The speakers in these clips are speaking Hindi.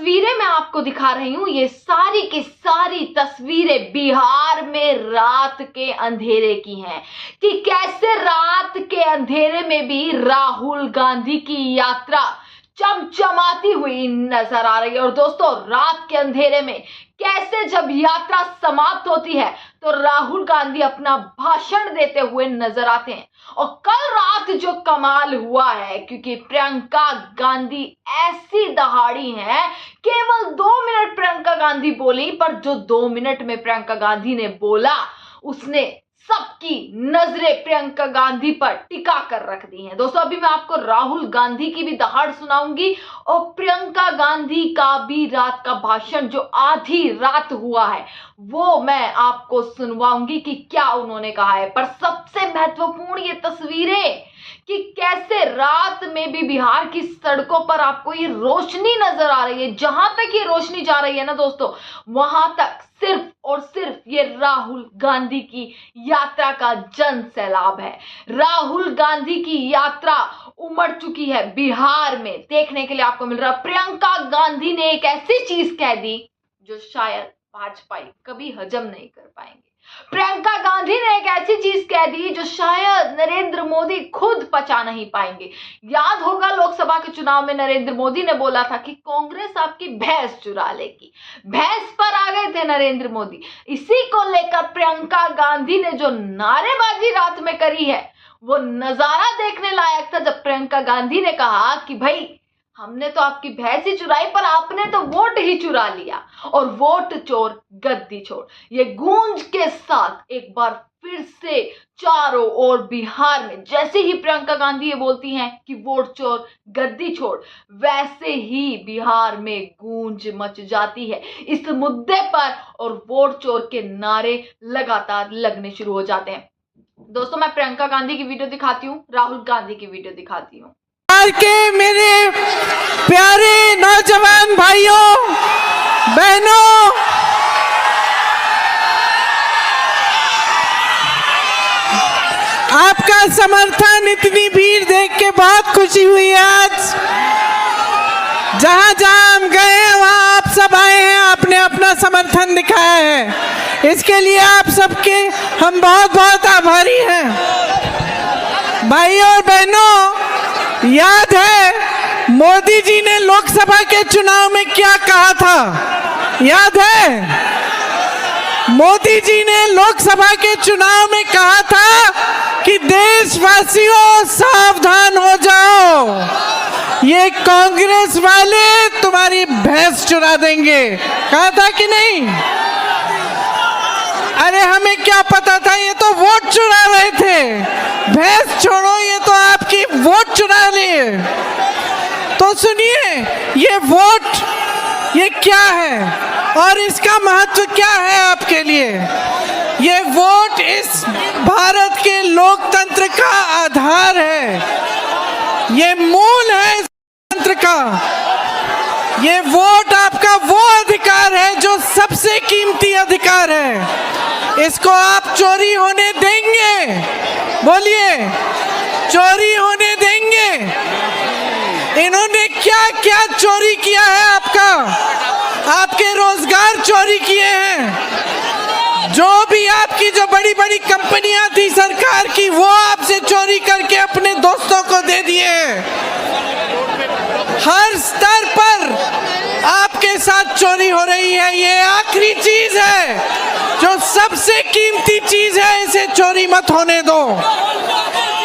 तस्वीरें मैं आपको दिखा रही हूं, ये सारी की सारी तस्वीरें बिहार में रात के अंधेरे की हैं कि कैसे रात के अंधेरे में भी राहुल गांधी की यात्रा चमचमाती हुई नजर आ रही है। और दोस्तों, रात के अंधेरे में कैसे जब यात्रा समाप्त होती है तो राहुल गांधी अपना भाषण देते हुए नजर आते हैं। और कल रात जो कमाल हुआ है, क्योंकि प्रियंका गांधी ऐसी दहाड़ी हैं, केवल 2 मिनट प्रियंका गांधी बोली, पर जो 2 मिनट में प्रियंका गांधी ने बोला उसने सबकी नजरें प्रियंका गांधी पर टिका कर रख दी हैं। दोस्तों, अभी मैं आपको राहुल गांधी की भी दहाड़ सुनाऊंगी और प्रियंका गांधी का भी रात का भाषण जो आधी रात हुआ है वो मैं आपको सुनवाऊंगी कि क्या उन्होंने कहा है। पर सबसे महत्वपूर्ण ये तस्वीरें कि कैसे रात में भी बिहार की सड़कों पर आपको ये रोशनी नजर आ रही है। जहां तक ये रोशनी जा रही है ना दोस्तों, वहां तक सिर्फ और सिर्फ ये राहुल गांधी की यात्रा का जन सैलाब है। राहुल गांधी की यात्रा उमड़ चुकी है बिहार में, देखने के लिए आपको मिल रहा। प्रियंका गांधी ने एक ऐसी चीज कह दी जो शायद भाजपा कभी हजम नहीं कर पाएंगे। प्रियंका गांधी ने एक ऐसी चीज कह दी जो शायद नरेंद्र मोदी खुद पचा नहीं पाएंगे। याद होगा, लोकसभा के चुनाव में नरेंद्र मोदी ने बोला था कि कांग्रेस आपकी भैंस चुरा लेगी। भैंस पर आ गए थे नरेंद्र मोदी। इसी को लेकर प्रियंका गांधी ने जो नारेबाजी रात में करी है वो नजारा देखने लायक था, जब प्रियंका गांधी ने कहा कि भाई हमने तो आपकी भैंस ही चुराई, पर आपने तो वोट ही चुरा लिया। और वोट चोर गद्दी छोड़, ये गूंज के साथ एक बार फिर से चारों ओर बिहार में जैसे ही प्रियंका गांधी ये बोलती हैं कि वोट चोर गद्दी छोड़, वैसे ही बिहार में गूंज मच जाती है इस मुद्दे पर और वोट चोर के नारे लगातार लगने शुरू हो जाते हैं। दोस्तों, मैं प्रियंका गांधी की वीडियो दिखाती हूँ, राहुल गांधी की वीडियो दिखाती हूँ। के मेरे प्यारे नौजवान भाइयों बहनों, आपका समर्थन, इतनी भीड़ देख के बहुत खुशी हुई है। आज जहां जहां हम गए हैं वहां आप सब आए हैं, आपने अपना समर्थन दिखाया है, इसके लिए आप सबके हम बहुत बहुत आभारी हैं। भाइयों और बहनों, याद है मोदी जी ने लोकसभा के चुनाव में क्या कहा था? याद है मोदी जी ने लोकसभा के चुनाव में कहा था कि देशवासियों सावधान हो जाओ, ये कांग्रेस वाले तुम्हारी भैंस चुरा देंगे। कहा था कि नहीं? अरे हमें क्या पता था, ये तो वोट चुरा रहे थे। भैंस छोड़ो, ये तो आपकी वोट चुरा लिए। तो सुनिए, ये वोट ये क्या है और इसका महत्व क्या है आपके लिए? ये वोट इस भारत के लोकतंत्र का आधार है, ये मूल है इस तंत्र का। ये वोट आपका वो अधिकार है जो सबसे कीमती अधिकार है। इसको आप चोरी होने देंगे? बोलिए, चोरी होने देंगे? इन्होंने क्या क्या चोरी किया है आपका? आपके रोजगार चोरी किए हैं। जो भी आपकी जो बड़ी बड़ी कंपनियां थी सरकार की, वो आपसे चोरी करके अपने दोस्तों को दे दिए हैं। हर स्तर पर आपके साथ चोरी हो रही है। ये आखिरी चीज है जो सबसे कीमती चीज है, इसे चोरी मत होने दो।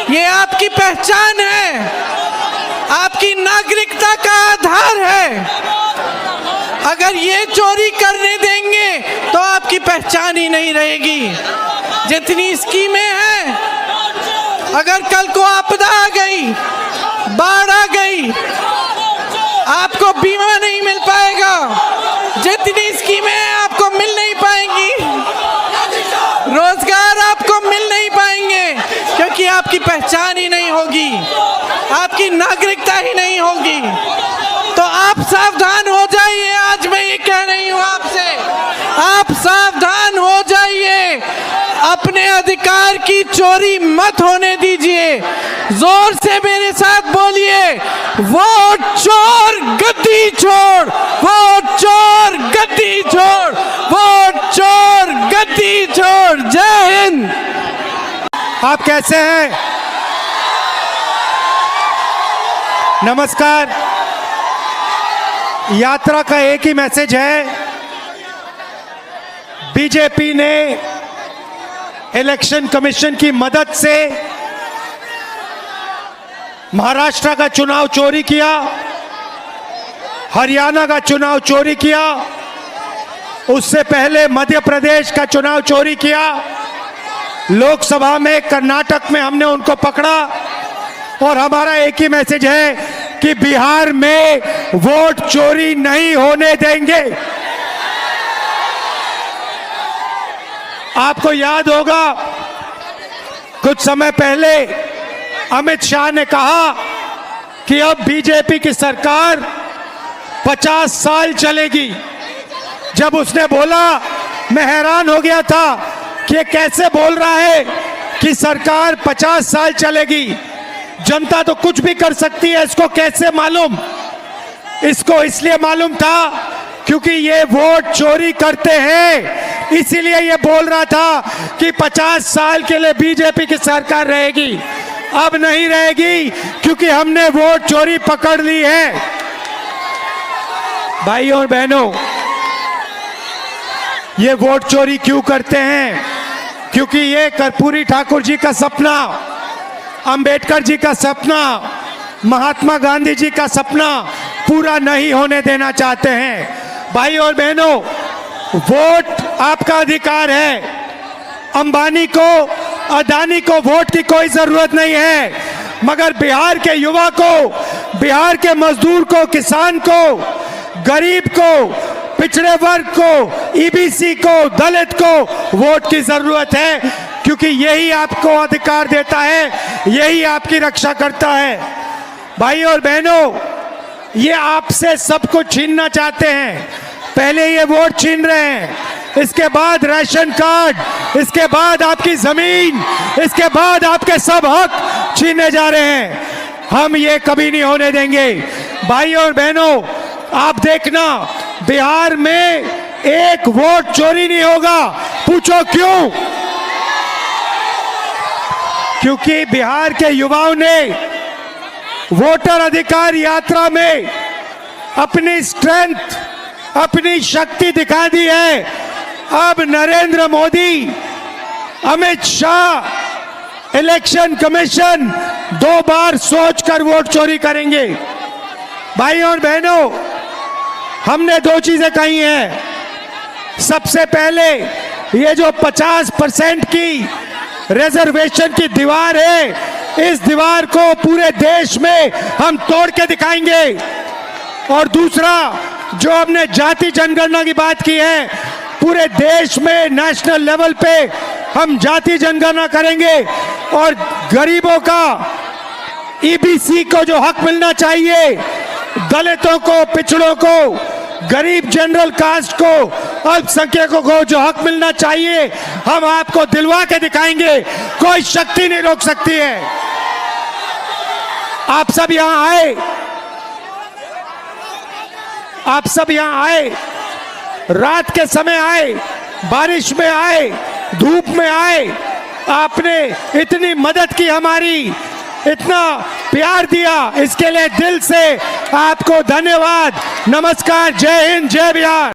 ये आपकी पहचान है, आपकी नागरिकता का आधार है। अगर ये चोरी करने देंगे तो आपकी पहचान ही नहीं रहेगी। जितनी स्कीमें हैं, अगर कल को आपदा आ गई, बाढ़ आ गई, आपको बीमा नहीं मिल पाएगा। जितनी स्कीमें हैं आपको मिल नहीं पाएंगी, रोजगार आपको मिल नहीं पाएंगे, क्योंकि आपकी पहचान ही नहीं होगी, आपकी नागरिकता ही नहीं होगी। तो आप सावधान हो जाइए। आज मैं ये कह रही हूँ आपसे, आप सावधान हो जाइए, अपने अधिकार की चोरी मत होने दीजिए। जोर से मेरे साथ बोलिए, वोट चोर गद्दी छोड़, वोट कैसे हैं? नमस्कार। यात्रा का एक ही मैसेज है, बीजेपी ने इलेक्शन कमीशन की मदद से महाराष्ट्र का चुनाव चोरी किया, हरियाणा का चुनाव चोरी किया, उससे पहले मध्य प्रदेश का चुनाव चोरी किया, लोकसभा में कर्नाटक में हमने उनको पकड़ा। और हमारा एक ही मैसेज है कि बिहार में वोट चोरी नहीं होने देंगे। आपको याद होगा कुछ समय पहले अमित शाह ने कहा कि अब बीजेपी की सरकार 50 साल चलेगी। जब उसने बोला, मैं हैरान हो गया था कि ये कैसे बोल रहा है कि सरकार 50 साल चलेगी। जनता तो कुछ भी कर सकती है, इसको कैसे मालूम? इसको इसलिए मालूम था क्योंकि ये वोट चोरी करते हैं, इसीलिए ये बोल रहा था कि 50 साल के लिए बीजेपी की सरकार रहेगी। अब नहीं रहेगी क्योंकि हमने वोट चोरी पकड़ ली है। भाइयों और बहनों, ये वोट चोरी क्यों करते हैं? क्योंकि ये कर्पूरी ठाकुर जी का सपना, अंबेडकर जी का सपना, महात्मा गांधी जी का सपना पूरा नहीं होने देना चाहते हैं। भाई और बहनों, वोट आपका अधिकार है। अंबानी को, अदानी को वोट की कोई जरूरत नहीं है, मगर बिहार के युवा को, बिहार के मजदूर को, किसान को, गरीब को, पिछड़े वर्ग को, ईबीसी को, दलित को वोट की जरूरत है, क्योंकि यही आपको अधिकार देता है, यही आपकी रक्षा करता है। भाई और बहनों, ये आपसे सब कुछ छीनना चाहते हैं। पहले ये वोट छीन रहे हैं, इसके बाद राशन कार्ड, इसके बाद आपकी जमीन, इसके बाद आपके सब हक छीनने जा रहे हैं। हम ये कभी नहीं होने देंगे। भाई और बहनों, आप देखना, बिहार में एक वोट चोरी नहीं होगा। पूछो क्यों? क्योंकि बिहार के युवाओं ने वोटर अधिकार यात्रा में अपनी स्ट्रेंथ, अपनी शक्ति दिखा दी है। अब नरेंद्र मोदी, अमित शाह, इलेक्शन कमीशन 2 बार सोचकर वोट चोरी करेंगे। भाई और बहनों, हमने 2 चीजें कही हैं। सबसे पहले, ये जो 50% की रिजर्वेशन की दीवार है, इस दीवार को पूरे देश में हम तोड़ के दिखाएंगे। और दूसरा, जो हमने जाति जनगणना की बात की है, पूरे देश में नेशनल लेवल पे हम जाति जनगणना करेंगे और गरीबों का, ईबीसी को जो हक मिलना चाहिए, दलितों को, पिछड़ों को, गरीब जनरल कास्ट को, अल्पसंख्यकों को जो हक मिलना चाहिए, हम आपको दिलवा के दिखाएंगे। कोई शक्ति नहीं रोक सकती है। आप सब यहां आए, आप सब यहां आए, रात के समय आए, बारिश में आए, धूप में आए, आपने इतनी मदद की हमारी, इतना प्यार दिया, इसके लिए दिल से आपको धन्यवाद। नमस्कार, जय हिंद, जय बिहार।